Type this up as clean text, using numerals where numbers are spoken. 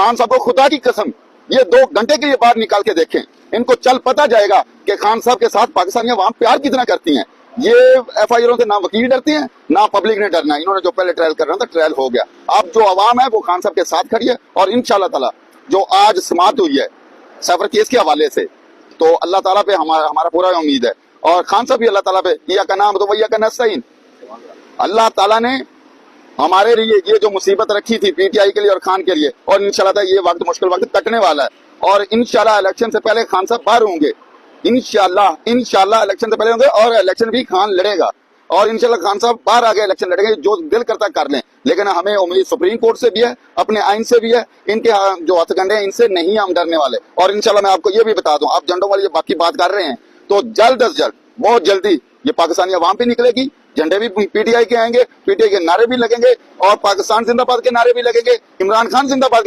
खान साहब को खुदा की कसम ये 2 घंटे के लिए बाहर निकाल के देखें, इनको चल पता जाएगा कि खान साहब के साथ पाकिस्तानियां वहां प्यार कितना करती हैं। ये एफआईआरों से ना वकील डरते हैं ना पब्लिक ने डरना। इन्होंने जो पहले ट्रायल करना था ट्रायल हो गया। अब जो अवाम है वो खान साहब के साथ खड़ी है और इंशाल्लाह ताला जो आज समाअत हुई है सफर केस के हवाले से, तो अल्लाह ताला पे हमारा पूरा उम्मीद है और खान साहब भी अल्लाह ताला पे इय्या का नाम तो वैया का नस्तईन। अल्लाह ताला ने हमारे लिए ये जो मुसीबत रखी थी पीटीआई के लिए और खान के लिए, और इंशाल्लाह ये वक्त मुश्किल वक्त कटने वाला है और इंशाल्लाह इलेक्शन से पहले खान साहब बाहर होंगे। इंशाल्लाह इलेक्शन से पहले होंगे और इलेक्शन भी खान लड़ेगा और इंशाल्लाह खान साहब बाहर आगे इलेक्शन लड़ेंगे। जो दिल करता कर लें, लेकिन हमें उम्मीद सुप्रीम कोर्ट से भी है, अपने आइन से भी है, इनके जो हथकंडे हैं इनसे नहीं हम डरने वाले। और इंशाल्लाह मैं आपको ये भी बता दूं, आप झंडों वाली जो बाकी बात कर रहे हैं तो जल्द अज जल्द बहुत जल्दी ये पाकिस्तानी अवाम पे निकलेगी, झंडे भी पीटीआई के आएंगे, पीटीआई के नारे भी लगेंगे और पाकिस्तान जिंदाबाद के नारे भी लगेंगे, इमरान खान जिंदाबाद के